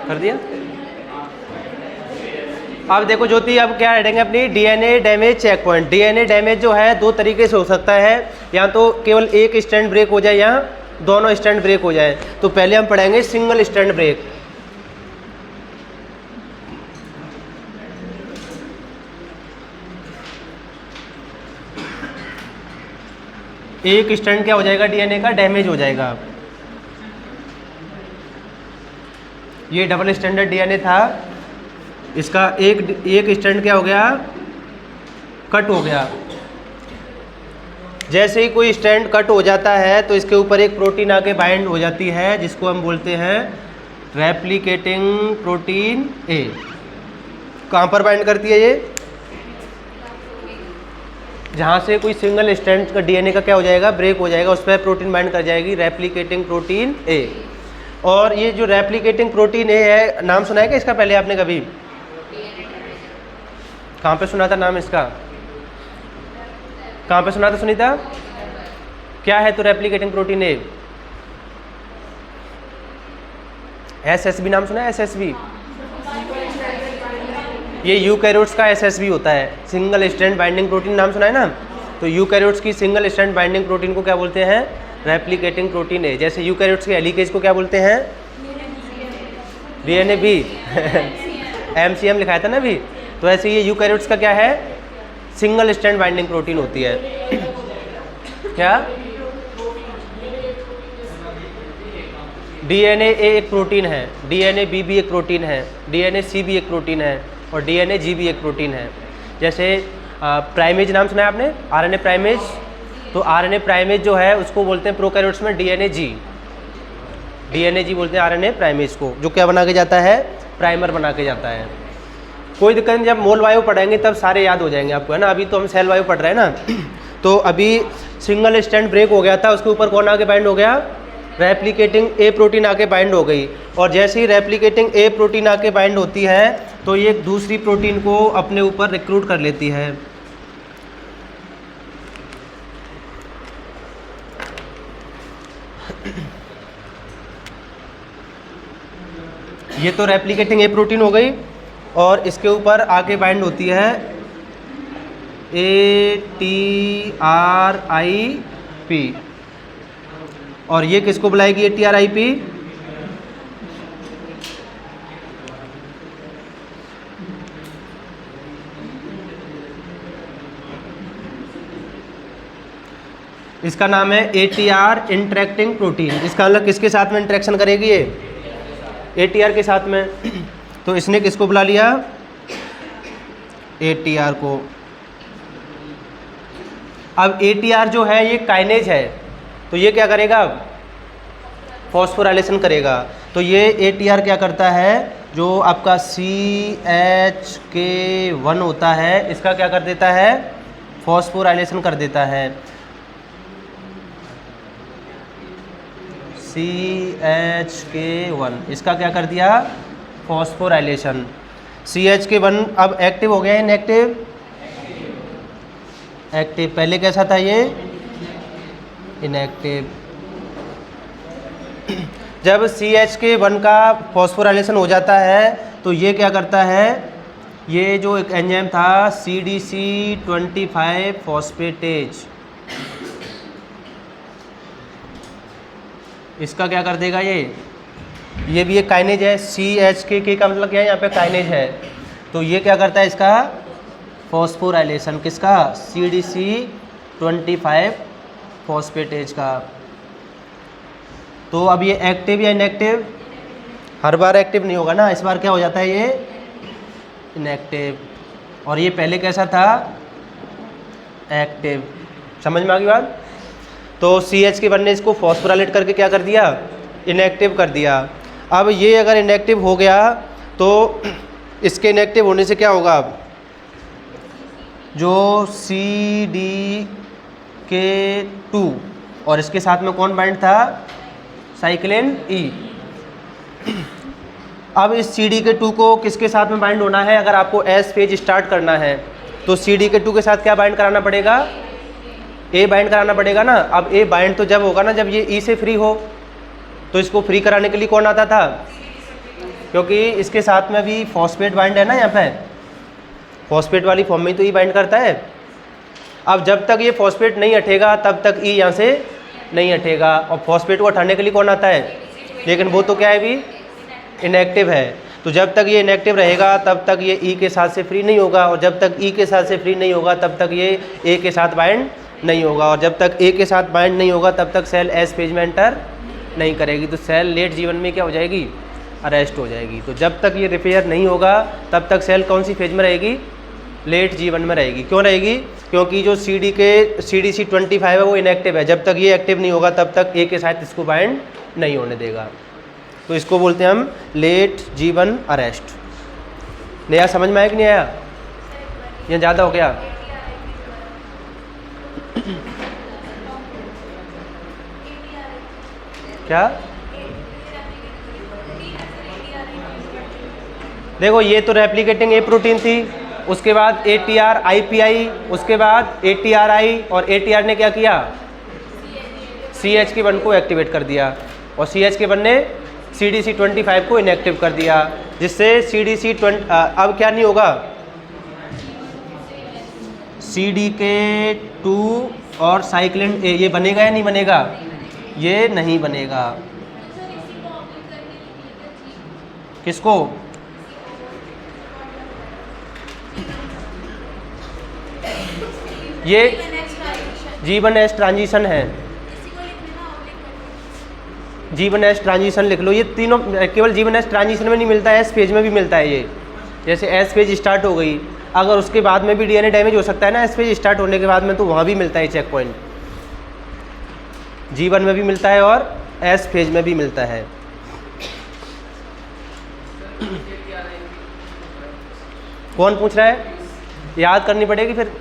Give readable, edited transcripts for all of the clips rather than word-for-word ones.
कर दिया। अब देखो ज्योति, अब क्या रहेंगे अपनी DNA damage check point. DNA damage जो है दो तरीके से हो सकता है, या तो केवल एक स्ट्रैंड ब्रेक हो जाए या दोनों स्ट्रैंड ब्रेक हो जाए। तो पहले हम पढ़ेंगे सिंगल स्ट्रैंड ब्रेक। एक स्ट्रैंड क्या हो जाएगा डीएनए का, डैमेज हो जाएगा। ये डबल स्ट्रैंडर्ड डीएनए था, इसका एक स्ट्रैंड क्या हो गया, कट हो गया। जैसे ही कोई स्ट्रैंड कट हो जाता है तो इसके ऊपर एक प्रोटीन आके बाइंड हो जाती है, जिसको हम बोलते हैं रेप्लिकेटिंग प्रोटीन ए। कहाँ पर बाइंड करती है ये, जहाँ से कोई सिंगल स्ट्रैंड का डीएनए का क्या हो जाएगा, ब्रेक हो जाएगा, उस पर प्रोटीन बाइंड कर जाएगी, रेप्लिकेटिंग प्रोटीन ए। और ये जो रेप्लिकेटिंग प्रोटीन ए है, नाम सुना है क्या इसका पहले आपने कभी? कहाँ पे सुना था नाम इसका, कहाँ पे सुना था सुनीता? क्या है तो रेप्लिकेटिंग प्रोटीन ए? एसएसबी नाम सुना है? एसएसबी ये यूकैरियोट्स का एसएसबी होता है, सिंगल स्ट्रैंड बाइंडिंग प्रोटीन, नाम सुना है ना? तो यूकैरियोट्स की सिंगल स्ट्रैंड बाइंडिंग प्रोटीन को क्या बोलते हैं, रेप्लिकेटिंग प्रोटीन ए। जैसे यूकैरियोट्स के हेलिकेज को क्या बोलते हैं, डीएनए बी एमसीएम लिखाया था ना अभी। तो ऐसे ये यूकैरियोट्स का क्या है, सिंगल स्ट्रैंड बाइंडिंग प्रोटीन होती है। क्या डीएनए ए एक प्रोटीन है, डीएनए बी भी एक प्रोटीन है, डीएनए सी भी एक प्रोटीन है, और डीएनए जी भी एक प्रोटीन है। जैसे प्राइमेज नाम सुना है आपने, आरएनए प्राइमेज? तो आरएनए प्राइमेज जो है उसको बोलते हैं प्रोकैरियोट्स में डीएनए जी, डीएनए जी बोलते हैं आरएनए प्राइमेज को, जो क्या बना के जाता है, प्राइमर बना के जाता है। कोई दिक्कत नहीं, जब मोल वायु पढ़ेंगे तब सारे याद हो जाएंगे आपको, है ना? अभी तो हम सेल वायु पढ़ रहे हैं ना। तो अभी सिंगल स्ट्रैंड ब्रेक हो गया था, उसके ऊपर कौन आके बाइंड हो गया, रेप्लिकेटिंग ए प्रोटीन आके बाइंड हो गई। और जैसे ही रेप्लिकेटिंग ए प्रोटीन आके बाइंड होती है तो ये एक दूसरी प्रोटीन को अपने ऊपर रिक्रूट कर लेती है। ये तो रेप्लिकेटिंग ए प्रोटीन हो गई, और इसके ऊपर आके बाइंड होती है ATRIP। और ये किसको बुलाएगी ATRIP, इसका नाम है ATR इंटरेक्टिंग प्रोटीन। इसका मतलब किसके साथ में इंटरेक्शन करेगी ये, ATR के साथ में। तो इसने किसको बुला लिया, ATR को। अब ATR जो है ये काइनेज है, तो ये क्या करेगा, फॉस्फोराइलेशन करेगा। तो ये ATR क्या करता है, जो आपका CHK1 होता है, इसका क्या कर देता है, फॉस्फोराइलेशन कर देता है। CHK1 इसका क्या कर दिया, फॉस्फोराइलेशन। CHK1 अब एक्टिव हो गया, इनएक्टिव, एक्टिव। पहले कैसा था ये, इनएक्टिव। जब CHK1 का फॉस्फोराइलेशन हो जाता है तो ये क्या करता है, ये जो एक एंजाइम था CDC25 फॉस्फेटेज, इसका क्या कर देगा, ये भी एक काइनेज है। CHK का मतलब क्या है, यहाँ पे काइनेज है। तो ये क्या करता है, इसका फॉस्फोराइलेशन, किसका, CDC25 फॉस्फेटेज का। तो अब ये एक्टिव या इनएक्टिव, हर बार एक्टिव नहीं होगा ना, इस बार क्या हो जाता है, ये इनएक्टिव। और ये पहले कैसा था, एक्टिव। समझ में आ गई बात? तो CHK1 ने इसको फॉस्फोराइलेट करके क्या कर दिया, इनएक्टिव कर दिया। अब ये अगर इनएक्टिव हो गया तो इसके इनएक्टिव होने से क्या होगा, अब जो CDK2 और इसके साथ में कौन बाइंड था, साइक्लिन E। अब इस CDK2 को किसके साथ में बाइंड होना है, अगर आपको S फेज स्टार्ट करना है तो CDK2 के साथ क्या बाइंड कराना पड़ेगा, A बाइंड कराना पड़ेगा ना। अब A बाइंड तो जब होगा ना जब ये E से फ्री हो, तो इसको फ्री कराने के लिए कौन आता था, क्योंकि इसके साथ में भी फॉस्फेट बाइंड है ना, यहाँ पे फॉस्फेट वाली फॉर्म में तो ई बाइंड करता है। अब जब तक ये फॉस्फेट नहीं हटेगा तब तक ई यहाँ से नहीं हटेगा, और फॉस्फेट को हटाने के लिए कौन आता है, लेकिन वो तो क्या है, भी इनएक्टिव है। तो जब तक ये इनएक्टिव रहेगा तब तक ये ई के साथ से फ्री नहीं होगा, और जब तक ई के साथ से फ्री नहीं होगा तब तक ये ए के साथ बाइंड नहीं होगा, और जब तक ए के साथ बाइंड नहीं होगा तब तक सेल एस फेज में एंटर नहीं करेगी। तो सेल लेट जीवन में क्या हो जाएगी, अरेस्ट हो जाएगी। तो जब तक ये रिपेयर नहीं होगा तब तक सेल कौन सी फेज में रहेगी, लेट जीवन में रहेगी। क्यों रहेगी, क्योंकि जो CDC25 है वो इनएक्टिव है, जब तक ये एक्टिव नहीं होगा तब तक ए के साथ इसको बाइंड नहीं होने देगा। तो इसको बोलते हैं हम लेट जीवन अरेस्ट। नया समझ में आया कि नहीं आया, या ज़्यादा हो गया? क्या देखो, ये तो रेप्लिकेटिंग ए प्रोटीन थी, उसके बाद ATR IPI, उसके बाद ATRI, और ATR ने क्या किया, CH1 को एक्टिवेट कर दिया, और CH1 ने CDC25 को इनएक्टिव कर दिया, जिससे CDC20 अब क्या नहीं होगा, CDK2 और साइक्लिन A ये बनेगा या नहीं बनेगा, ये नहीं बनेगा। किसको, ये G1S ट्रांजिशन है, G1S ट्रांजिशन लिख लो। ये तीनों केवल G1S ट्रांजिशन में नहीं मिलता है, एस फेज में भी मिलता है। ये जैसे एस फेज स्टार्ट हो गई, अगर उसके बाद में भी DNA डैमेज हो सकता है ना, एस फेज स्टार्ट होने के बाद में, तो वहाँ भी मिलता है चेक पॉइंट, G1 में भी मिलता है और एस फेज में भी मिलता है। कौन पूछ रहा है, याद करनी पड़ेगी फिर।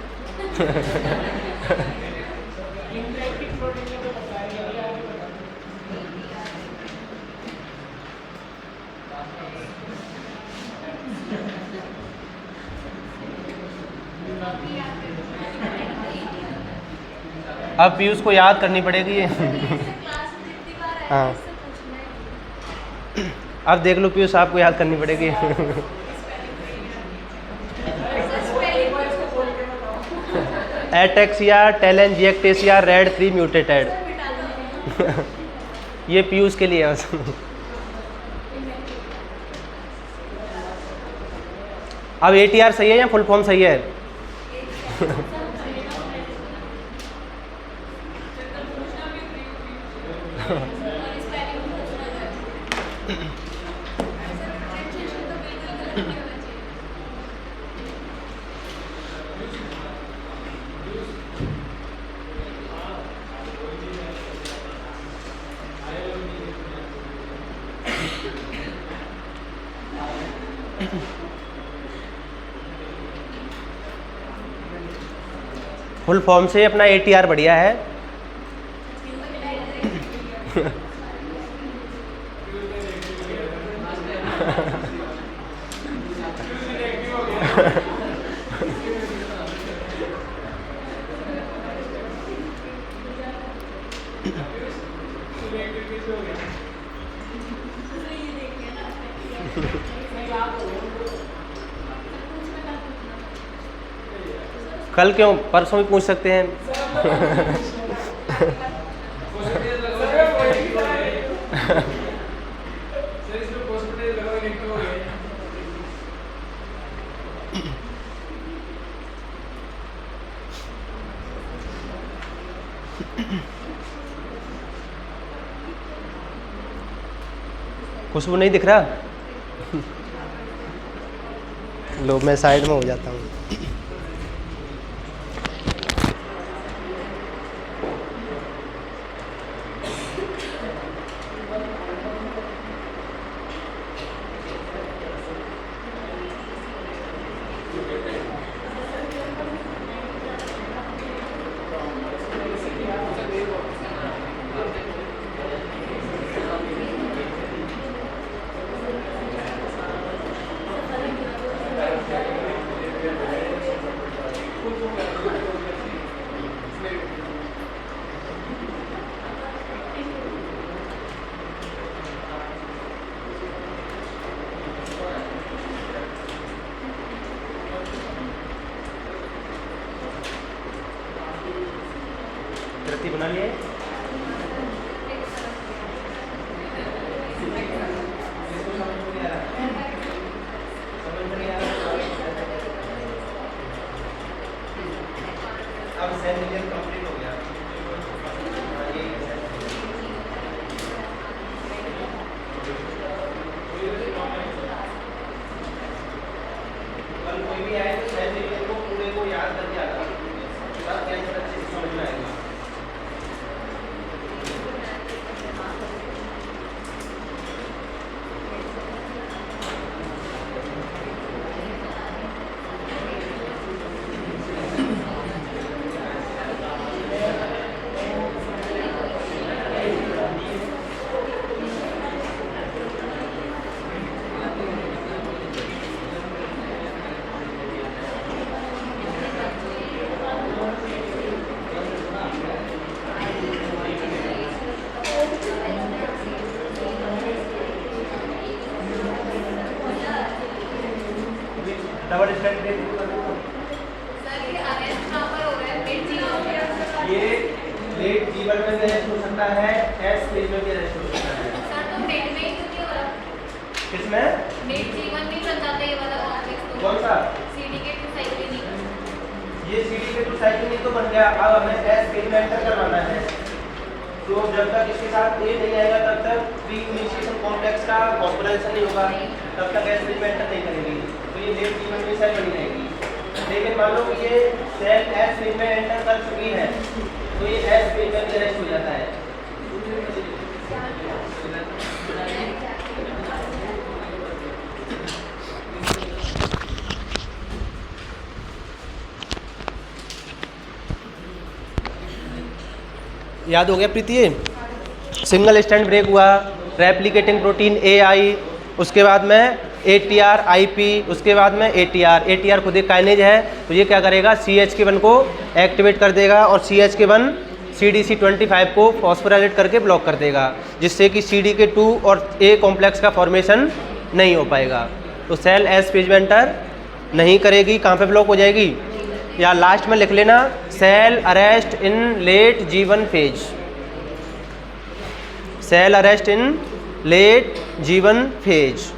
अब पीयूष को याद करनी पड़ेगी ये। हाँ, अब देख लो पीयूष, आपको याद करनी पड़ेगी। Ataxia, telangiectasia, rad 3 mutated. ये पीयूष के लिए है बस। अब ATR सही है या फुल फॉर्म सही है? फुल फॉर्म से अपना ATR बढ़िया है। कल क्यों, परसों भी पूछ सकते हैं। खुशबू नहीं दिख रहा? लो मैं साइड में हो जाता हूँ। डबल स्टैंड ब्रेक ये लेट जीवन में भी अरेस्ट हो सकता है, एस फेज में भी अरेस्ट हो सकता है। किसमें? कौन सा? ये CDK2 साइक्लिन तो बन गया। अब हमें एस फेज में एंटर करवाना है। तो जब तक इसके साथ ए नहीं आएगा तब तक प्री इनिशिएशन कॉम्प्लेक्स का फॉस्फोराइलेशन नहीं होगा, तब तक एस फेज में एंटर नहीं करेगी। तो ये लेट जीवन में सेल बनी रहेगी। लेकिन मान लो कि ये सेल एस फेज में एंटर कर चुकी है तो ये एस फेज में अरेस्ट हो जाता है। याद हो गया प्रीति? सिंगल स्टैंड ब्रेक हुआ, रेप्लिकेटिंग प्रोटीन ए आई, उसके बाद में ATR IP, उसके बाद में ATR खुद एक काइनेज है। तो ये क्या करेगा, CH1 को एक्टिवेट कर देगा और CH1 CDC25 को फॉस्फोराइलेट करके ब्लॉक कर देगा, जिससे कि CDK2 और A कॉम्प्लेक्स का फॉर्मेशन नहीं हो पाएगा। तो सेल एस फेज में एंटर नहीं करेगी। कहाँ पे ब्लॉक हो जाएगी? या लास्ट में लिख लेना, cell arrest in late G1 phase. Cell arrest in late G1 phase.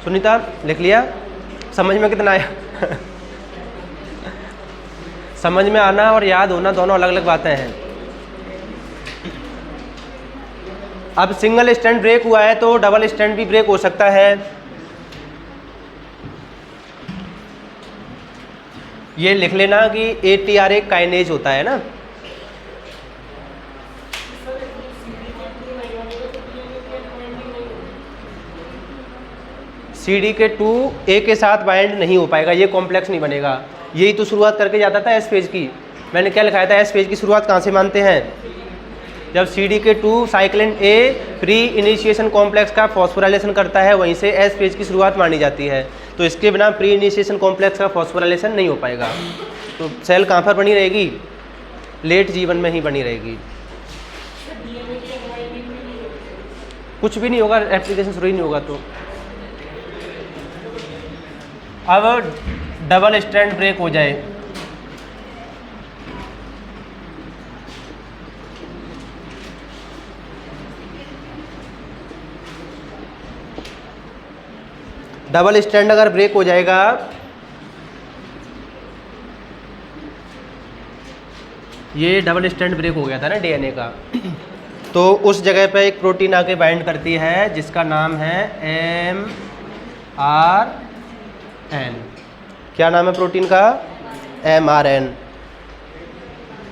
Sunita लिख लिया? समझ में कितना आया? समझ में आना और याद होना दोनों अलग अलग बातें हैं। अब सिंगल स्टैंड ब्रेक हुआ है तो डबल स्टैंड भी ब्रेक हो सकता है। ये लिख लेना कि ATR एक काइनेज होता है ना। CDK2 A के साथ बाइंड नहीं हो पाएगा, ये कॉम्प्लेक्स नहीं बनेगा। यही तो शुरुआत करके जाता था एस फेज की। मैंने क्या लिखाया था, एस फेज की शुरुआत कहाँ से मानते हैं? जब CDK2 cyclin A pre initiation complex का फॉस्फोराइलेशन करता है, वहीं से एस फेज की शुरुआत मानी जाती है। तो इसके बिना प्री इनिशिएशन कॉम्प्लेक्स का फॉस्फोराइलेशन नहीं हो पाएगा। तो सेल कहाँ पर बनी रहेगी? लेट G1 में ही बनी रहेगी। कुछ भी नहीं होगा, एप्लीकेशन शुरू ही नहीं होगा। तो अब डबल स्टैंड ब्रेक हो जाए, डबल स्टैंड अगर ब्रेक हो जाएगा ये डबल स्टैंड ब्रेक हो गया था ना DNA का, तो उस जगह पे एक प्रोटीन आके बाइंड करती है जिसका नाम है mRN। क्या नाम है प्रोटीन का? mRN।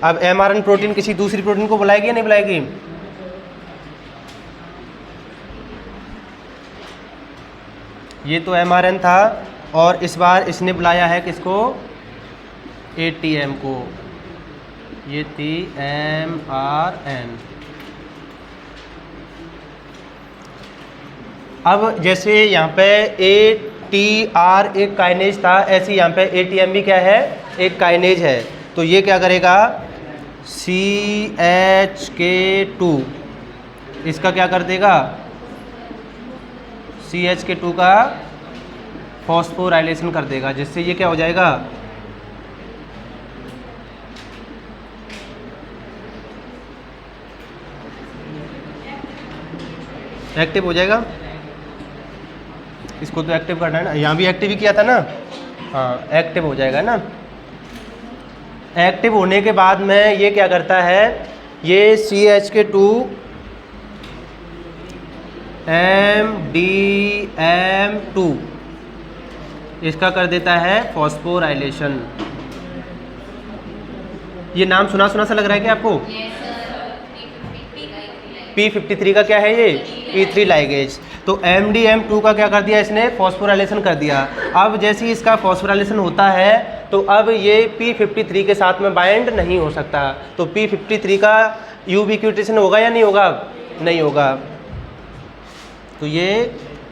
अब mRN प्रोटीन किसी दूसरी प्रोटीन को बुलाएगी या नहीं बुलाएगी? ये तो mRN था और इस बार इसने बुलाया है किसको? ATM को। ये थी mRN। अब जैसे यहाँ पे ATR एक काइनेज था, ऐसे यहाँ पे ATM भी क्या है? एक काइनेज है। तो ये क्या करेगा? CHK2 इसका क्या कर देगा? CHK2 का फॉस्फोराइलेशन कर देगा, जिससे ये क्या हो जाएगा? एक्टिव हो जाएगा। इसको तो एक्टिव करना है ना, यहाँ भी एक्टिव ही किया था ना। हाँ, एक्टिव हो जाएगा ना। एक्टिव होने के बाद में ये क्या करता है? ये CHK2 MDM2 इसका कर देता है फॉस्फोराइलेशन। ये नाम सुना सुना सा लग रहा है क्या आपको? P53 का क्या है ये? P3 ligase. तो MDM2 का क्या कर दिया इसने? फॉस्फोराइलेशन कर दिया। अब जैसे ही इसका फॉस्फोराइलेशन होता है तो अब ये P53 के साथ में बाइंड नहीं हो सकता। तो P53 का यूबिक्विटेशन होगा या नहीं होगा? नहीं होगा। तो ये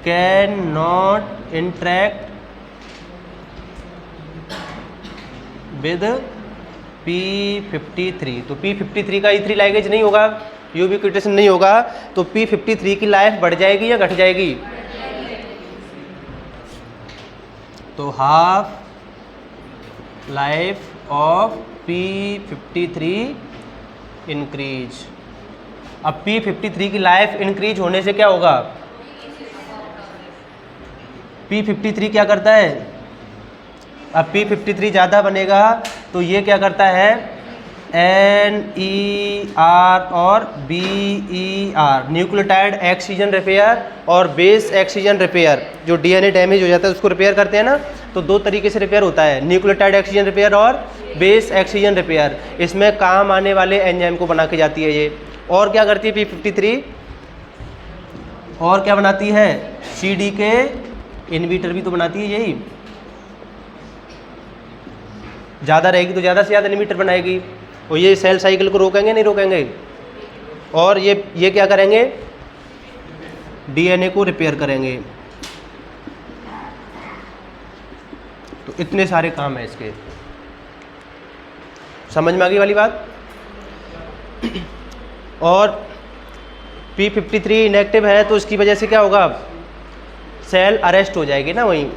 can not interact with P53। तो P53 का E3 लाइगेज नहीं होगा, यूबिक्विटेशन नहीं होगा तो P53 की लाइफ बढ़ जाएगी या घट जाएगी? तो half life of P53 increase. अब P53 की लाइफ इंक्रीज होने से क्या होगा? P53 क्या करता है? अब P53 ज़्यादा बनेगा तो ये क्या करता है? NER और BER, न्यूक्लियोटाइड एक्सीजन रिपेयर और बेस एक्सीजन रिपेयर। जो DNA डैमेज हो जाता है उसको रिपेयर करते हैं ना, तो दो तरीके से रिपेयर होता है, न्यूक्लियोटाइड एक्सीजन रिपेयर और बेस एक्सीजन रिपेयर। इसमें काम आने वाले एंजाइम को बना के जाती है ये। और क्या करती है P53? और क्या बनाती है? CDK इनहिबिटर भी तो बनाती है यही। ज़्यादा रहेगी तो ज़्यादा से ज़्यादा इनहिबिटर बनाएगी और ये सेल साइकिल को रोकेंगे नहीं रोकेंगे। और ये क्या करेंगे? DNA को रिपेयर करेंगे। तो इतने सारे काम है इसके। समझ में आ गई वाली बात? और P53 इनएक्टिव है तो इसकी वजह से क्या होगा? सेल अरेस्ट हो जाएगी ना वहीं।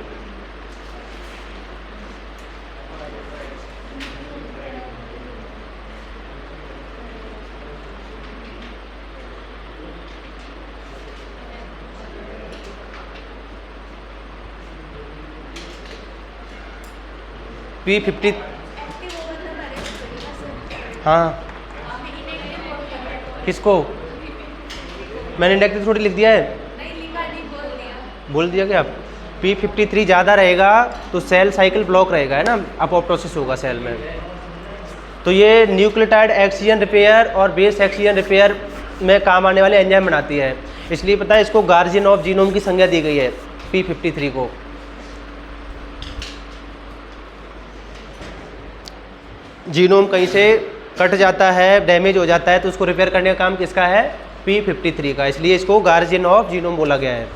P50 हाँ, किसको? मैंने इनएक्टिव थोड़ी लिख दिया है। बोल दिया क्या? P53 ज़्यादा रहेगा तो सेल साइकिल ब्लॉक रहेगा, है ना, अपोप्टोसिस होगा सेल में। तो ये न्यूक्लियोटाइड एक्सीजन रिपेयर और बेस एक्सीजन रिपेयर में काम आने वाले एंजाइम बनाती है। इसलिए पता है इसको गार्जियन ऑफ जीनोम की संज्ञा दी गई है P53 को। जीनोम कहीं से कट जाता है, डैमेज हो जाता है तो उसको रिपेयर करने का काम किसका है? P53 का। इसलिए इसको गार्जियन ऑफ जीनोम बोला गया है।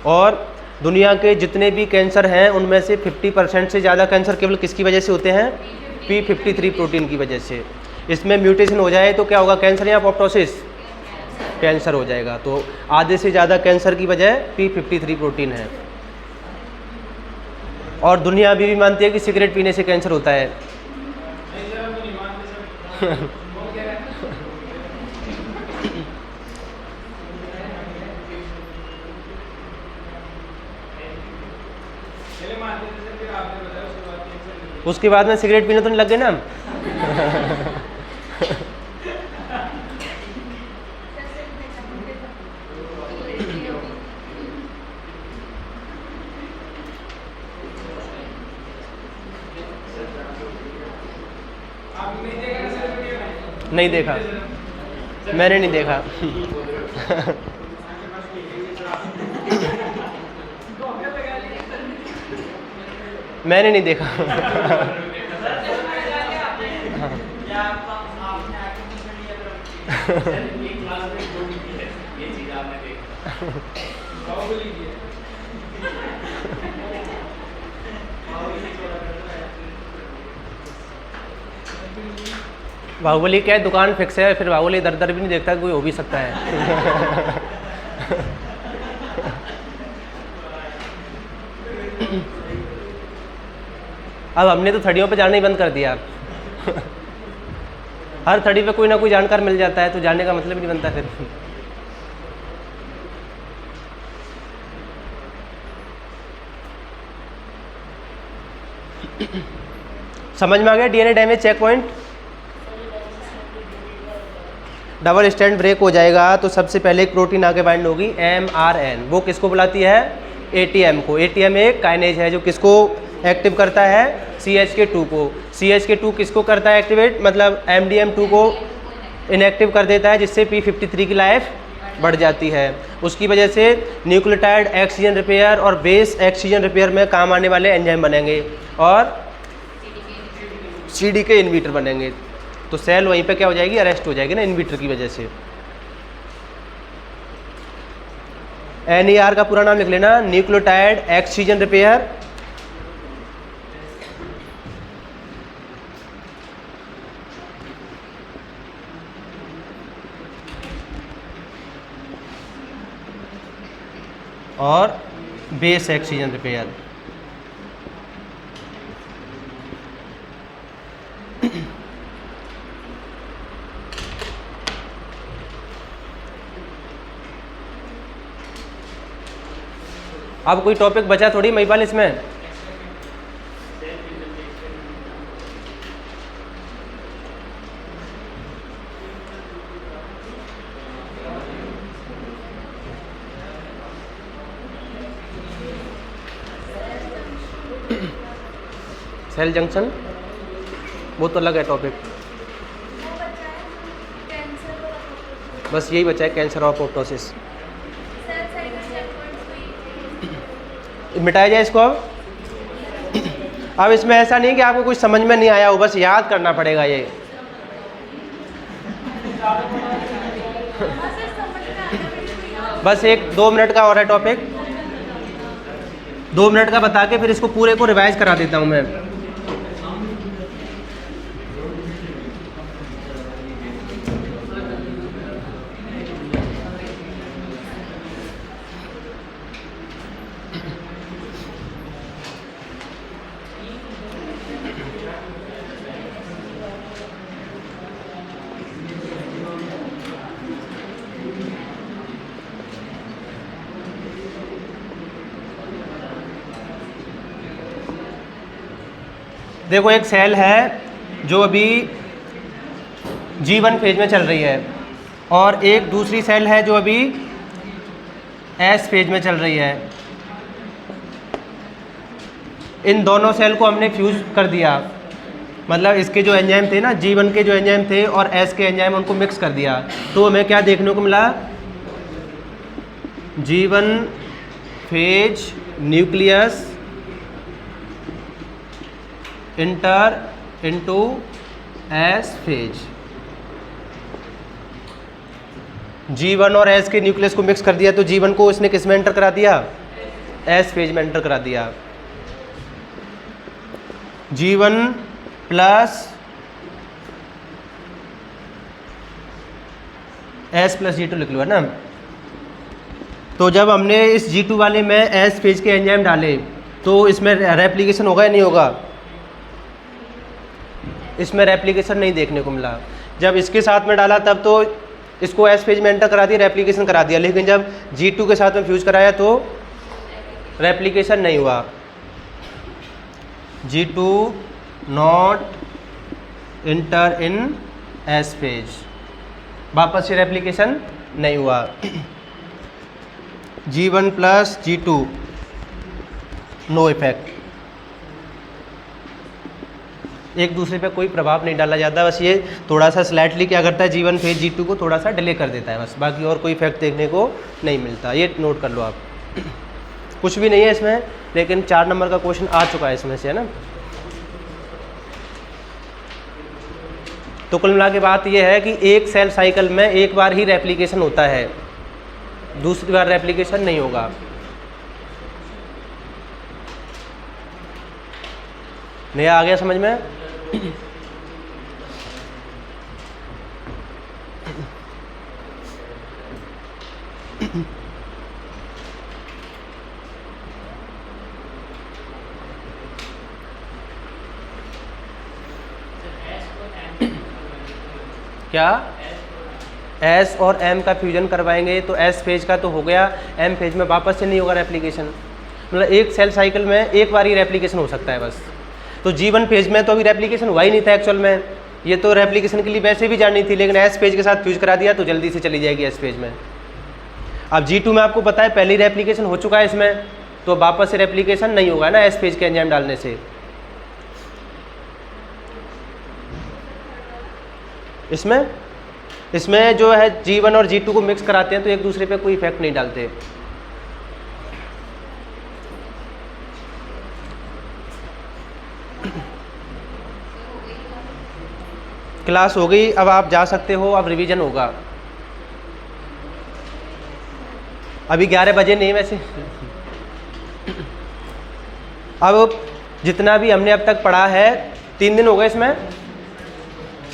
और दुनिया के जितने भी कैंसर हैं उनमें से 50% से ज़्यादा कैंसर केवल किसकी वजह से होते हैं? P53 प्रोटीन की वजह से। इसमें म्यूटेशन हो जाए तो क्या होगा? कैंसर या अपोप्टोसिस? कैंसर हो जाएगा। तो आधे से ज़्यादा कैंसर की वजह P53 प्रोटीन है। और दुनिया अभी भी मानती है कि सिगरेट पीने से कैंसर होता है। उसके बाद में सिगरेट पीने तो नहीं लग गए ना हम? नहीं देखा, मैंने नहीं देखा। मैंने नहीं देखा। बाहुबली क्या है, दुकान फिक्स है, फिर बाहुबली इधर उधर भी नहीं देखता, कोई हो भी सकता है। अब हमने तो थड़ियों पे जाना ही बंद कर दिया। हर थड़ी पे कोई ना कोई जानकार मिल जाता है तो जाने का मतलब ही नहीं बनता फिर। समझ में आ गया? DNA damage check point. Double stand break हो जाएगा तो सबसे पहले एक प्रोटीन आके बाइंड होगी mRN। वो किसको बुलाती है? ATM को। ATM एक काइनेज है जो किसको एक्टिव करता है? CHK2 को। CHK2 किसको करता है एक्टिवेट? मतलब MDM2 को इनएक्टिव कर देता है, जिससे P53 की लाइफ बढ़ जाती है। उसकी वजह से न्यूक्लियोटाइड एक्सीजन रिपेयर और बेस एक्सीजन रिपेयर में काम आने वाले एंजाइम बनेंगे और CDK इनहिबिटर बनेंगे। तो सेल वहीं पे क्या हो जाएगी? अरेस्ट हो जाएगी ना इनहिबिटर की वजह से। NER का पूरा नाम लिख लेना, न्यूक्लियोटाइड एक्सीजन रिपेयर और बेस एक्सीजन रिपेयर। अब कोई टॉपिक बचा थोड़ी महिपाल इसमें? सेल जंक्शन वो तो अलग है टॉपिक, बस यही बचा है कैंसर और अपोप्टोसिस। मिटाया जाए इसको। अब इसमें ऐसा नहीं कि आपको कुछ समझ में नहीं आया हो, बस याद करना पड़ेगा ये। बस 1-2 मिनट का और है टॉपिक, 2 मिनट का बता के फिर इसको पूरे को रिवाइज करा देता हूँ मैं। देखो एक सेल है जो अभी G1 फेज में चल रही है और एक दूसरी सेल है जो अभी S फेज में चल रही है। इन दोनों सेल को हमने फ्यूज कर दिया, मतलब इसके जो एंजाइम थे ना, G1 के जो एंजाइम थे और S के एंजाइम, उनको मिक्स कर दिया। तो हमें क्या देखने को मिला? G1 phase nucleus inter into S phase. G1 और S के न्यूक्लियस को मिक्स कर दिया तो G1 को इसने किस में एंटर करा दिया? S फेज में एंटर करा दिया। G1 plus S plus G2 लिख लो, है ना। तो जब हमने इस G2 वाले में S फेज के एंजाइम डाले तो इसमें रेप्लिकेशन होगा या नहीं होगा? इसमें रेप्लिकेशन नहीं देखने को मिला। जब इसके साथ में डाला तब तो इसको एस फेज में एंटर करा दिया, रेप्लिकेशन करा दिया, लेकिन जब G2 के साथ में फ्यूज कराया तो रेप्लिकेशन नहीं हुआ। G2 not inter in S phase, वापस से रेप्लिकेशन नहीं हुआ। G1 plus G2 no effect, एक दूसरे पे कोई प्रभाव नहीं डाला जाता, बस ये थोड़ा सा स्लाइटली क्या करता है, G1 फेज G2 को थोड़ा सा डिले कर देता है, बस बाकी और कोई इफेक्ट देखने को नहीं मिलता। ये नोट कर लो आप। कुछ भी नहीं है इसमें, लेकिन 4 नंबर का क्वेश्चन आ चुका है इसमें से, है ना। तो कुल मिला के बात ये है कि एक सेल साइकिल में एक बार ही रेप्लिकेशन होता है, दूसरी बार रेप्लिकेशन नहीं होगा। नया आ गया समझ में? क्या S और M का फ्यूजन करवाएंगे तो S फेज का तो हो गया, M फेज में वापस से नहीं होगा रेप्लिकेशन। मतलब एक सेल साइकिल में एक बार ही रेप्लिकेशन हो सकता है बस। तो G1 फेज में तो अभी रेप्लिकेशन हुआ ही नहीं था एक्चुअल में, ये तो रेप्लिकेशन के लिए वैसे भी जानी थी, लेकिन S फेज के साथ फ्यूज करा दिया तो जल्दी से चली जाएगी S फेज में। अब G2 में आपको पता है पहले ही रेप्लिकेशन हो चुका है इसमें, तो वापस से रेप्लिकेशन नहीं होगा ना S फेज के एंजाइम डालने से। इसमें जो है G1 और G2 को मिक्स कराते हैं तो एक दूसरे पे कोई इफेक्ट नहीं डालते। क्लास हो गई, अब आप जा सकते हो, अब रिवीजन होगा। अभी 11 बजे नहीं वैसे। अब जितना भी हमने अब तक पढ़ा है, 3 दिन हो गए इसमें,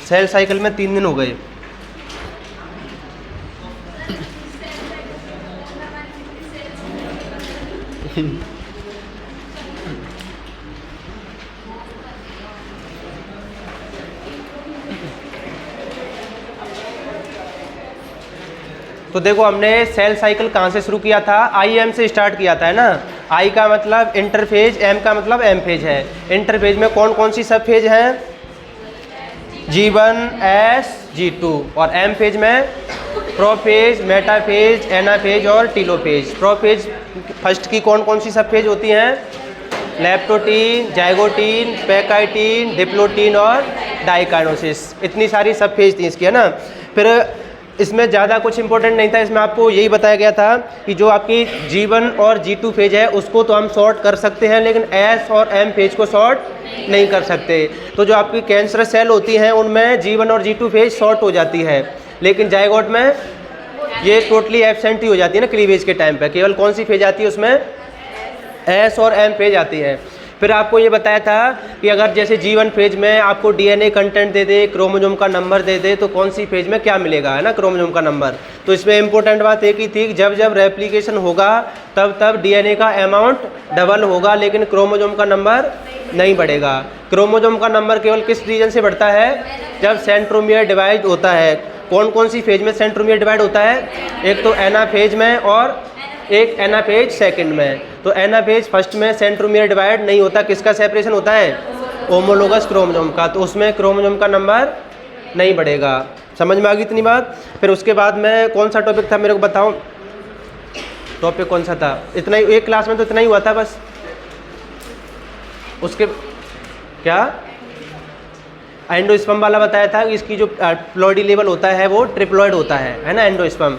सेल साइकिल में 3 दिन हो गए। तो देखो हमने सेल साइकिल कहाँ से शुरू किया था, IM से स्टार्ट किया था, है ना। I का मतलब इंटरफेज, M का मतलब एम फेज है। इंटरफेज में कौन कौन सी सब फेज हैं, G1, S, G2, और M फेज में प्रोफेज, मेटाफेज, एनाफेज और टीलोफेज। प्रोफेज फर्स्ट की कौन कौन सी सब फेज होती हैं, लेप्टोटीन, जाइगोटीन, पैकाइटीन, डिप्लोटीन और डाइकाइनोसिस। इतनी सारी सब फेज थी इसकी, है ना। फिर इसमें ज़्यादा कुछ इंपॉर्टेंट नहीं था, इसमें आपको यही बताया गया था कि जो आपकी G1 और G2 फेज है उसको तो हम शॉर्ट कर सकते हैं, लेकिन S और M फेज को शॉर्ट नहीं कर सकते। तो जो आपकी कैंसरस सेल होती हैं उनमें G1 और G2 फेज शॉर्ट हो जाती है, लेकिन जाइगोट में ये टोटली एब्सेंट ही हो जाती है ना क्लीवेज के टाइम पे। केवल कौन सी फेज आती है उसमें, S और M फेज आती है। फिर आपको ये बताया था कि अगर जैसे G1 फेज में आपको DNA कंटेंट दे दे, क्रोमोसोम का नंबर दे दे, तो कौन सी फेज में क्या मिलेगा, है ना, क्रोमोसोम का नंबर। तो इसमें इंपॉर्टेंट बात एक ही थी कि जब जब रेप्लिकेशन होगा तब तब DNA का अमाउंट डबल होगा, लेकिन क्रोमोसोम का नंबर नहीं बढ़ेगा। क्रोमोसोम का नंबर केवल किस रीजन से बढ़ता है, जब सेंट्रोमियर डिवाइड होता है। कौन कौन सी फेज में सेंट्रोमियर डिवाइड होता है, एक तो एनाफेज में और एक एनाफेज सेकंड में। तो एनाफेज फर्स्ट में सेंट्रोमियर डिवाइड नहीं होता, किसका सेपरेशन होता है, होमोलोगस क्रोमोसोम का, तो उसमें क्रोमोसोम का नंबर नहीं बढ़ेगा। समझ में आ गई इतनी बात। फिर उसके बाद में कौन सा टॉपिक था मेरे को बताओ, टॉपिक कौन सा था, इतना ही एक क्लास में तो इतना ही हुआ था बस। उसके क्या एंडोस्पर्म वाला बताया था, इसकी जो प्लॉइडी लेवल होता है वो ट्रिप्लॉइड होता है ना, एंडोस्पर्म।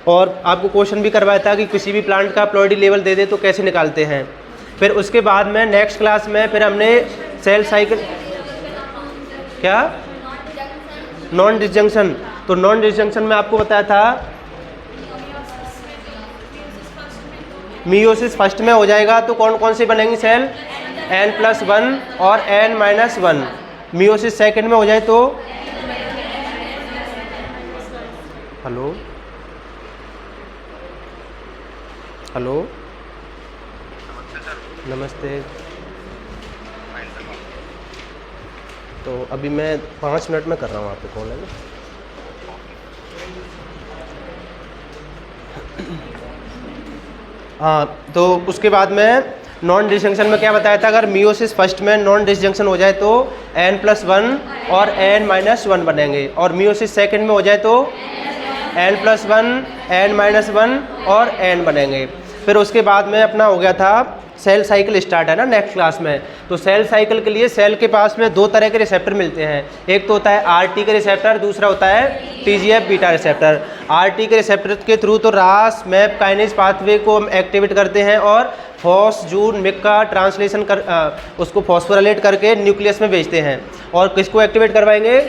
और आपको क्वेश्चन भी करवाया था कि किसी भी प्लांट का प्लॉइडी लेवल दे दे तो कैसे निकालते हैं। फिर उसके बाद में नेक्स्ट क्लास में फिर हमने सेल साइकिल, क्या नॉन डिसजंक्शन, तो नॉन डिसजंक्शन में आपको बताया था मियोसिस फर्स्ट में हो जाएगा तो कौन कौन से बनेंगी सेल, N+1 और N-1। मियोसिस सेकंड में हो जाए तो, हेलो हेलो नमस्ते। तो अभी मैं 5 मिनट में कर रहा हूँ, आपको कॉल है ना। हाँ, तो उसके बाद में नॉन डिसजंक्शन में क्या बताया था, अगर मियोसिस फर्स्ट में नॉन डिसजंक्शन हो जाए तो N+1 और N-1 बनेंगे, और मियोसिस सेकंड में हो जाए तो N+1, N-1 और N बनेंगे। फिर उसके बाद में अपना हो गया था सेल साइकिल स्टार्ट, है ना, नेक्स्ट क्लास में। तो सेल साइकिल के लिए सेल के पास में 2 तरह के रिसेप्टर मिलते हैं, एक तो होता है RT के रिसेप्टर, दूसरा होता है TGF बीटा रिसेप्टर। RT के रिसेप्टर के थ्रू तो रास मैप काइनेज पाथवे को हम एक्टिवेट करते हैं और फॉस जून मिक का ट्रांसलेशन कर उसको फॉस्फोराइलेट करके न्यूक्लियस में भेजते हैं। और किसको एक्टिवेट करवाएंगे,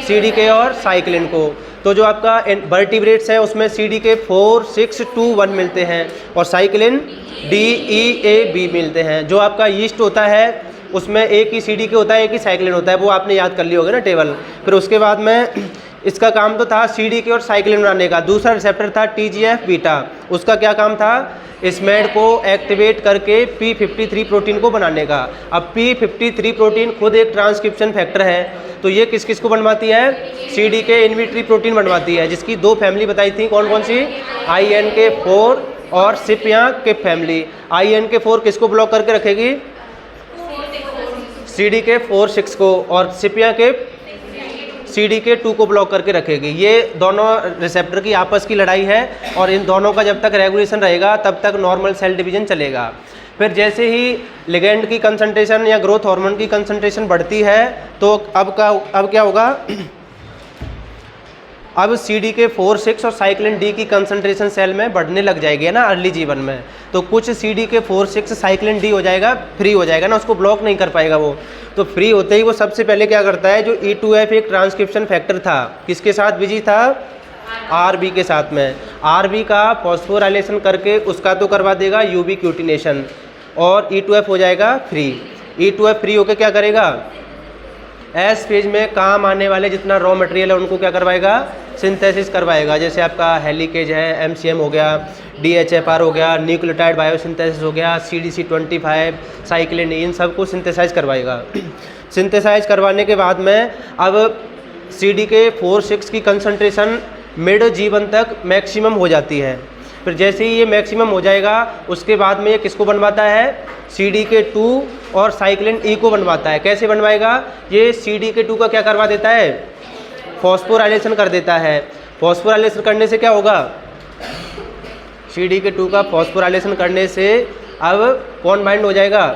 CDK और साइक्लिन को। तो जो आपका वर्टिब्रेट्स है उसमें CDK 4, 6, 2, 1 मिलते हैं और cyclin D, E, A, B मिलते हैं। जो आपका यीस्ट होता है उसमें एक ही CDK होता है, एक ही साइक्लिन होता है, वो आपने याद कर लिया होगा ना टेबल। फिर उसके बाद में इसका काम तो था CDK और साइक्लिन बनाने का। दूसरा रिसेप्टर था TGF बीटा, उसका क्या काम था, स्मेड को एक्टिवेट करके P53 प्रोटीन को बनाने का। अब P53 प्रोटीन खुद एक ट्रांसक्रिप्शन फैक्टर है, तो ये किस किस को बनवाती है, CDK इनविट्री प्रोटीन बनवाती है, जिसकी 2 फैमिली बताई थी, कौन कौन सी, INK4 और सिपिया के फैमिली। INK4 किसको ब्लॉक करके रखेगी, CDK4-6 को, और सिपिया के CDK2 को ब्लॉक करके रखेगी। ये दोनों रिसेप्टर की आपस की लड़ाई है और इन दोनों का जब तक रेगुलेशन रहेगा तब तक नॉर्मल सेल डिवीजन चलेगा। फिर जैसे ही लिगेंड की कंसंट्रेशन या ग्रोथ हार्मोन की कंसंट्रेशन बढ़ती है तो अब क्या होगा, अब CDK4-6 और साइक्लिन D की कंसंट्रेशन सेल में बढ़ने लग जाएगी, है ना, अर्ली जीवन में। तो कुछ CDK4-6 साइक्लिन D हो जाएगा, फ्री हो जाएगा ना, उसको ब्लॉक नहीं कर पाएगा वो। तो फ्री होते ही वो सबसे पहले क्या करता है, जो E2F एक ट्रांसक्रिप्शन फैक्टर था, किसके साथ बिजी था, RB के साथ में। RB का फॉस्फोराइलेशन करके उसका तो करवा देगा UV क्यूटिनेशन और E2F हो जाएगा फ्री। E2F फ्री होकर क्या करेगा, एस फेज में काम आने वाले जितना रॉ मटेरियल है उनको क्या करवाएगा, सिंथेसिस करवाएगा। जैसे आपका हेलिकेज है, एमसीएम हो गया, डीएचएफआर हो गया, न्यूक्लियोटाइड बायोसिंथेसिस हो गया, CDC25, साइक्लिन, इन सबको सिंथेसाइज करवाएगा। सिंथेसाइज करवाने के बाद में अब CDK4/6 की कंसंट्रेशन मिड जीवन तक मैक्सिमम हो जाती है। फिर जैसे ही ये मैक्सिमम हो जाएगा उसके बाद में ये किसको बनवाता है, CDK2 और साइक्लिन E को बनवाता है। कैसे बनवाएगा, ये CDK2 का क्या करवा देता है, फॉस्फोराइलेशन कर देता है। फॉस्फोराइलेशन करने से क्या होगा, CDK2 का फॉस्फोराइलेशन करने से अब कौन बाइंड हो जाएगा,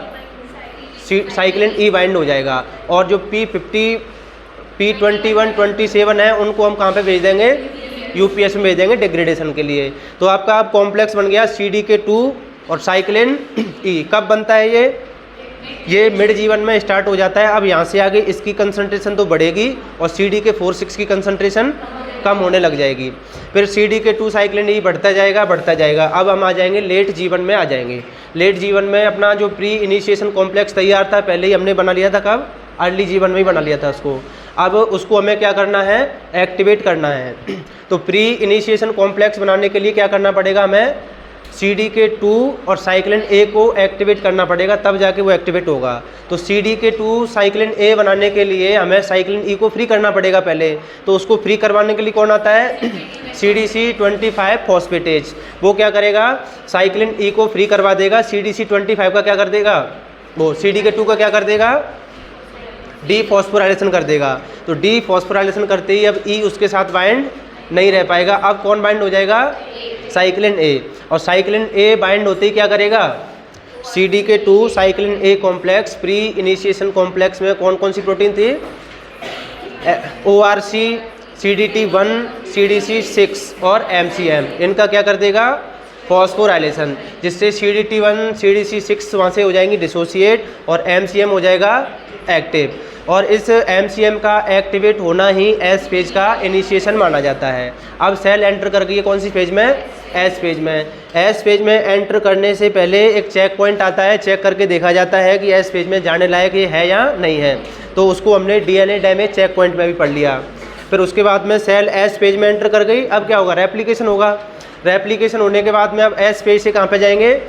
साइक्लिन E बाइंड हो जाएगा। और जो P50, P21, 27 है उनको हम कहाँ पे भेज देंगे, UPS में भेज देंगे डिग्रेडेशन के लिए। तो आपका अब कॉम्प्लेक्स बन गया CDK2 और साइक्लिन E। कब बनता है ये मिड जीवन में स्टार्ट हो जाता है। अब यहाँ से आगे इसकी कंसंट्रेशन तो बढ़ेगी और CDK4/6 की कंसंट्रेशन कम होने लग जाएगी। फिर CDK2 साइक्लिन E बढ़ता जाएगा। अब हम आ जाएंगे लेट जीवन में आ जाएंगे। लेट जीवन में अपना जो प्री इनिशिएशन कॉम्प्लेक्स तैयार था पहले ही हमने बना लिया था, कब, अर्ली जीवन में ही बना लिया था उसको। अब उसको हमें क्या करना है, एक्टिवेट करना है। तो प्री इनिशिएशन कॉम्प्लेक्स बनाने के लिए क्या करना पड़ेगा, हमें CDK2 और साइक्लिन A को एक्टिवेट करना पड़ेगा, तब जाके वो एक्टिवेट होगा। तो CDK2 साइक्लिन A बनाने के लिए हमें साइक्लिन E को फ्री करना पड़ेगा पहले। तो उसको फ्री करवाने के लिए कौन आता है, CDC25 फॉस्फेटेज। वो क्या करेगा, साइक्लिन E को फ्री करवा देगा। CDC25 का क्या कर देगा, वो CDK2 का क्या कर देगा, डीफॉस्फोराइलेशन कर देगा। तो डीफॉस्फोराइलेशन करते ही अब E उसके साथ बाइंड नहीं रह पाएगा। अब कौन बाइंड हो जाएगा, साइक्लिन A। और साइक्लिन A बाइंड होते ही क्या करेगा, CDK2 cyclin A complex pre initiation complex में कौन कौन सी प्रोटीन थी, ORC, CDT1, CDC6 और MCM, इनका क्या कर देगा, फॉस्फोराइलेशन, जिससे CDT1, CDC6 वहाँ से हो जाएंगी डिसोसिएट और MCM हो जाएगा एक्टिव। और इस MCM का एक्टिवेट होना ही एस फेज का इनिशिएशन माना जाता है। अब सेल एंटर कर गई है कौन सी फेज में, एस फेज में। एस फेज में एंटर करने से पहले एक चेक पॉइंट आता है, चेक करके देखा जाता है कि एस फेज में जाने लायक ये है या नहीं है। तो उसको हमने DNA डैमेज चेक पॉइंट में भी पढ़ लिया। फिर उसके बाद में सेल एस फेज में एंटर कर गई, अब क्या होगा, रेप्लिकेशन होगा। रेप्लिकेशन होने के बाद में अब एस फेज से कहाँ पे जाएंगे,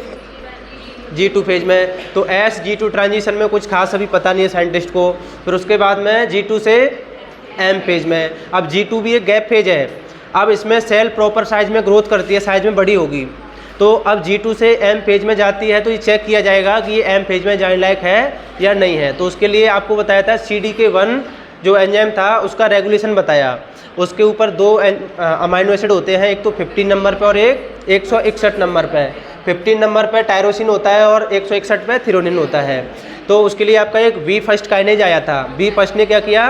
G2 फेज में। तो S-G2 ट्रांजिशन में कुछ खास अभी पता नहीं है साइंटिस्ट को। फिर उसके बाद में G2 से M फेज में। अब G2 भी एक गैप फेज है। अब इसमें सेल प्रॉपर साइज में ग्रोथ करती है, साइज में बड़ी होगी। तो अब G2 से M फेज में जाती है तो ये चेक किया जाएगा कि ये M फेज में जाने लायक है या नहीं है। तो उसके लिए आपको बताया था CDK1 जो एंजाइम था उसका रेगुलेशन बताया। उसके ऊपर 2 अमाइनो एसिड होते हैं, एक तो 15 नंबर पे और एक 161 नंबर पे। 15 नंबर पे टायरोसिन होता है और 161 पे थ्रेओनिन होता है। तो उसके लिए आपका एक V1 काइनेज आया था। V1 ने क्या किया,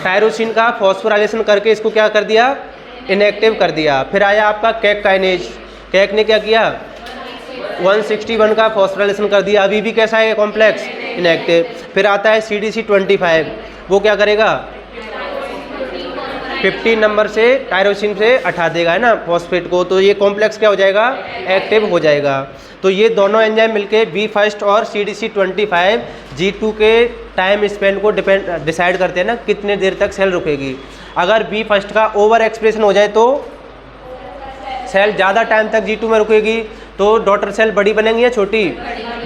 टायरोसिन का फॉस्फोराइलेशन करके इसको क्या कर दिया, इनएक्टिव कर दिया। फिर आया आपका कैक काइनेज। कैक ने क्या किया, 161 का फॉस्फोराइलेशन कर दिया। अभी भी कैसा है कॉम्प्लेक्स, इनएक्टिव। फिर आता है CDC25, वो क्या करेगा, 15 नंबर से टायरोसिन से हटा देगा, है ना, फॉस्फेट को। तो ये कॉम्प्लेक्स क्या हो जाएगा, एक्टिव हो जाएगा। तो ये दोनों एंजाइम मिलके V1 और CDC25 G2 के टाइम स्पेन को डिसाइड करते हैं ना, कितने देर तक सेल रुकेगी। अगर V1 का ओवर एक्सप्रेशन हो जाए तो सेल ज़्यादा टाइम तक G2 में रुकेगी, तो डॉटर सेल बड़ी बनेंगी या छोटी,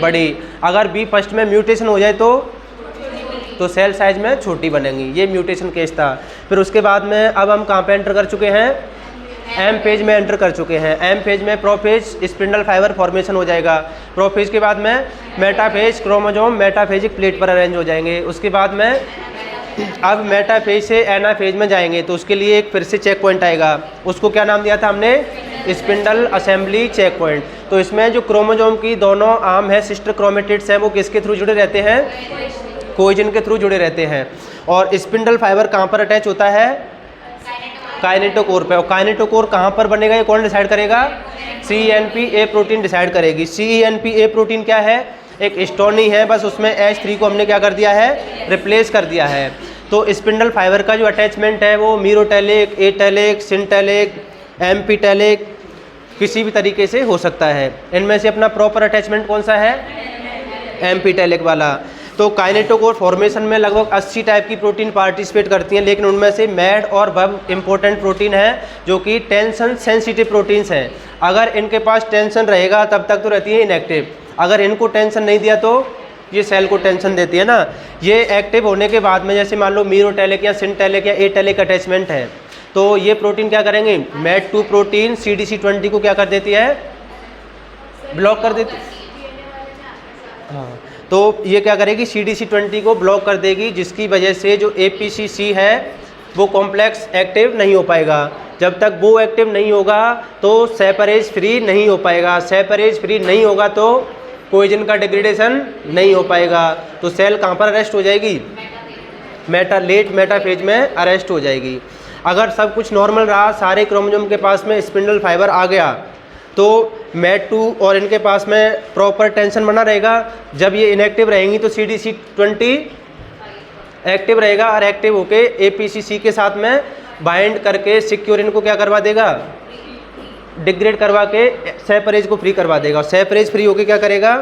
बड़ी। अगर V1 में म्यूटेशन हो जाए तो सेल साइज में छोटी बनेंगी। ये म्यूटेशन केस था। फिर उसके बाद में अब हम कहाँ पे एंटर कर चुके हैं, M फेज में एंटर कर चुके हैं। M फेज में प्रोफेज स्पिंडल फाइबर फॉर्मेशन हो जाएगा। प्रोफेज के बाद में मेटाफेज क्रोमोसोम मेटाफेजिक प्लेट पर अरेंज हो जाएंगे। उसके बाद में अब मेटाफेज से एनाफेज में जाएंगे, तो उसके लिए एक फिर से चेक पॉइंट आएगा। उसको क्या नाम दिया था हमने, स्पिंडल असेंबली चेक पॉइंट। तो इसमें जो क्रोमोसोम की दोनों आर्म है, सिस्टर क्रोमेटिड्स हैं, वो किसके थ्रू जुड़े रहते हैं, कोइजन के थ्रू जुड़े रहते हैं। और स्पिंडल फाइबर कहाँ पर अटैच होता है, काइनेटोकोर पे। और काइनेटोकोर कहाँ पर बनेगा, ये कौन डिसाइड करेगा, CENP-A प्रोटीन डिसाइड करेगी। CENP-A प्रोटीन क्या है, एक स्टोनी है, बस उसमें H3 को हमने क्या कर दिया है, रिप्लेस कर दिया है। तो स्पिंडल फाइबर का जो अटैचमेंट है वो मीरोटैलिक, एटैलिक, सिंटैलिक, एम्पीटैलिक किसी भी तरीके से हो सकता है। इनमें से अपना प्रॉपर अटैचमेंट कौन सा है, एम्पीटैलिक वाला। तो तो काइनेटोकोर फॉर्मेशन में लगभग 80 टाइप की प्रोटीन पार्टिसिपेट करती हैं, लेकिन उनमें से मैड और वब इम्पोर्टेंट प्रोटीन है जो कि टेंशन सेंसिटिव प्रोटीन्स हैं। अगर इनके पास टेंशन रहेगा तब तक तो रहती है इनएक्टिव, अगर इनको टेंशन नहीं दिया तो ये सेल को टेंशन देती है ना। ये एक्टिव होने के बाद में जैसे मान लो मीरोटेलिक या सिंटेलिक या एटेलिक अटैचमेंट है, तो ये प्रोटीन क्या करेंगे, मैड2 प्रोटीन CDC20 को क्या कर देती है, ब्लॉक कर देती। हाँ, तो ये क्या करेगी, CDC20 को ब्लॉक कर देगी, जिसकी वजह से जो APCC है वो कॉम्प्लेक्स एक्टिव नहीं हो पाएगा। जब तक वो एक्टिव नहीं होगा तो सेपरेज फ्री नहीं हो पाएगा, सेपरेज फ्री नहीं होगा तो कोएजन का डिग्रेडेशन नहीं हो पाएगा। तो सेल कहाँ पर अरेस्ट हो जाएगी, लेट मेटाफेज में अरेस्ट हो जाएगी। अगर सब कुछ नॉर्मल रहा, सारे क्रोमोसोम के पास में स्पिंडल फाइबर आ गया, तो मैड2 और इनके पास में प्रॉपर टेंशन बना रहेगा। जब ये इनएक्टिव रहेंगी तो CDC20 एक्टिव रहेगा और एक्टिव होके APCC के साथ में बाइंड करके सिक्योर इनको क्या करवा देगा, डिग्रेड करवा के सेपरेज को फ्री करवा देगा। सेपरेज फ्री होके क्या करेगा,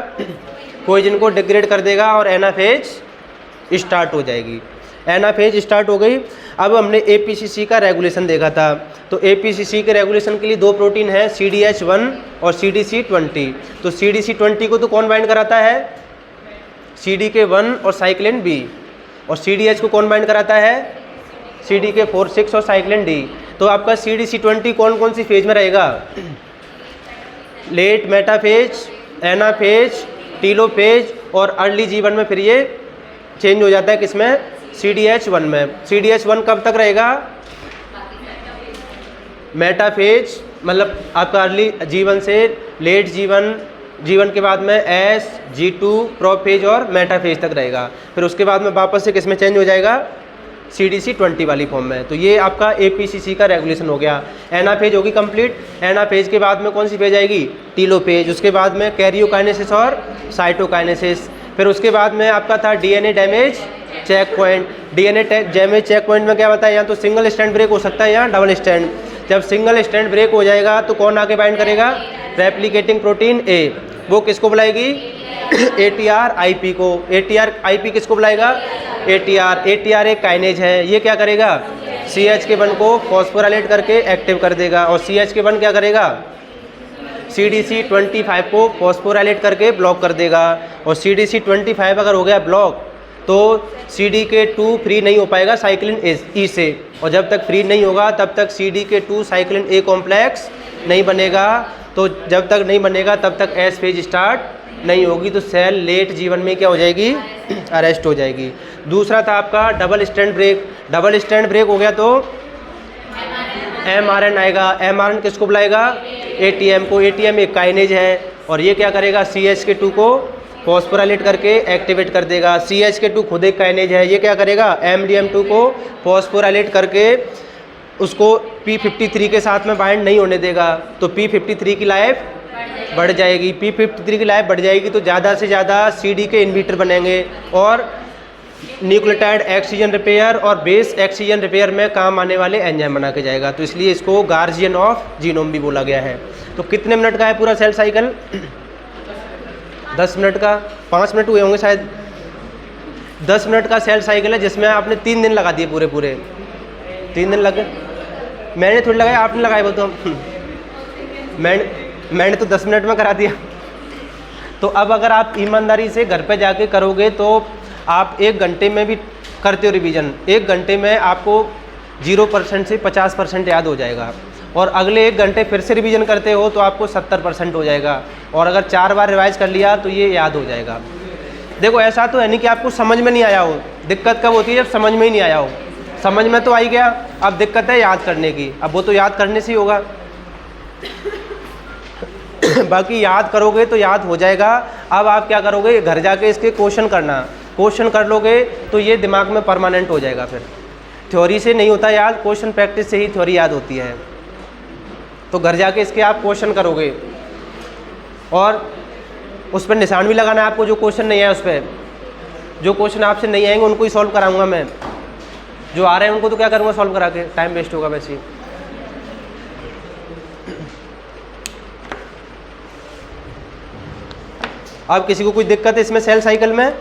कोएजन को डिग्रेड कर देगा और एनाफेज स्टार्ट हो जाएगी। एनाफेज स्टार्ट हो गई। अब हमने APCC का रेगुलेशन देखा था, तो APCC के रेगुलेशन के लिए दो प्रोटीन है, CDH1 और CDC20। तो CDC20 को तो कौन बाइंड कराता है, CDK1 और साइक्लिन B, और CDH को कौन बाइंड कराता है, CDK4, 6 और साइक्लिन D। तो आपका CDC20 कौन कौन सी फेज में रहेगा, लेट मेटाफेज, एनाफेज, टीलोफेज और अर्ली G1 में फिर ये चेंज हो जाता है किसमें, CDH1 में। CDH1 कब तक रहेगा, मेटाफेज मतलब आपका अर्ली G1 से लेट G1 के बाद में S, G2, प्रोफेज और मेटाफेज तक रहेगा। फिर उसके बाद में वापस से किसमें चेंज हो जाएगा, CDC20 वाली फॉर्म में। तो ये आपका APCC का रेगुलेशन हो गया। एनाफेज होगी कंप्लीट। एनाफेज के बाद में कौन सी फेज आएगी, टीलोफेज। उसके बाद में कैरियोकाइनेसिस और साइटोकाइनेसिस। फिर उसके बाद में आपका था DNA damage check point. DNA damage check point में क्या बताया, यहाँ तो सिंगल स्टैंड ब्रेक हो सकता है या डबल स्टैंड। जब सिंगल स्टैंड ब्रेक हो जाएगा तो कौन आके बाइंड करेगा, रेप्लिकेटिंग प्रोटीन A। वो किसको बुलाएगी, ATR-IP को। ATR-IP किसको बुलाएगा, ATR एक काइनेज है। ये क्या करेगा, CH1 को फॉस्फोराइलेट करके एक्टिव कर देगा, और CH1 क्या करेगा, CDC25 को फॉस्फोराइलेट करके ब्लॉक कर देगा। और CDC25 अगर हो गया ब्लॉक तो CDK2 फ्री नहीं हो पाएगा साइक्लिन E से, और जब तक फ्री नहीं होगा तब तक CDK2 साइक्लिन A कॉम्प्लेक्स नहीं बनेगा। तो जब तक नहीं बनेगा तब तक S फेज स्टार्ट नहीं होगी, तो सेल लेट G1 में क्या हो जाएगी, अरेस्ट हो जाएगी। दूसरा था आपका double stand break. Double stand break हो गया तो mRN आएगा। mRN किसको बुलाएगा, ATM को। ATM एक काइनेज है, और ये क्या करेगा, CHK2 को फॉस्फोराइलेट करके एक्टिवेट कर देगा। CHK2 खुद एक काइनेज है, ये क्या करेगा, MDM2 को फॉस्फोराइलेट करके उसको P53 के साथ में बाइंड नहीं होने देगा। तो P53 की लाइफ बढ़ जाएगी। P53 की लाइफ बढ़ जाएगी तो ज़्यादा से ज़्यादा CD के इन्हीबिटर बनेंगे, और न्यूक्लियोटाइड एक्सीजन रिपेयर और बेस एक्सीजन रिपेयर में काम आने वाले एंजाइम बना के जाएगा। तो इसलिए इसको गार्जियन ऑफ जीनोम भी बोला गया है। तो कितने मिनट का है पूरा सेल साइकिल, 10 मिनट का, 5 मिनट हुए होंगे शायद। 10 मिनट का सेल साइकिल है, जिसमें आपने 3 दिन लगा दिए, पूरे 3 दिन लगे। मैंने थोड़ी लगाया, आपने लगाए वो तो। मैंने तो 10 मिनट में करा दिया। तो अब अगर आप ईमानदारी से घर पे जाके करोगे तो आप 1 घंटे में भी करते हो रिवीजन, 1 घंटे में आपको 0% से 50% याद हो जाएगा, और अगले 1 घंटे फिर से रिवीजन करते हो तो आपको 70% हो जाएगा, और अगर 4 बार रिवाइज कर लिया तो ये याद हो जाएगा। देखो ऐसा तो है नहीं कि आपको समझ में नहीं आया हो। दिक्कत कब होती है, जब समझ में ही नहीं आया हो। समझ में तो आ ही गया, अब दिक्कत है याद करने की। अब वो तो याद करने से ही होगा। बाकी याद करोगे तो याद हो जाएगा। अब आप क्या करोगे, घर जाके इसके क्वेश्चन करना। क्वेश्चन कर लोगे तो ये दिमाग में परमानेंट हो जाएगा। फिर थ्योरी से नहीं होता याद, क्वेश्चन प्रैक्टिस से ही थ्योरी याद होती है। तो घर जाके इसके आप क्वेश्चन करोगे, और उस पर निशान भी लगाना है आपको। जो क्वेश्चन नहीं है उस पर, जो क्वेश्चन आपसे नहीं आएंगे उनको ही सॉल्व कराऊंगा मैं। जो आ रहे हैं उनको तो क्या करूँगा, सॉल्व करा के, टाइम वेस्ट होगा वैसे ही। अब किसी को कोई दिक्कत है इसमें सेल साइकिल में?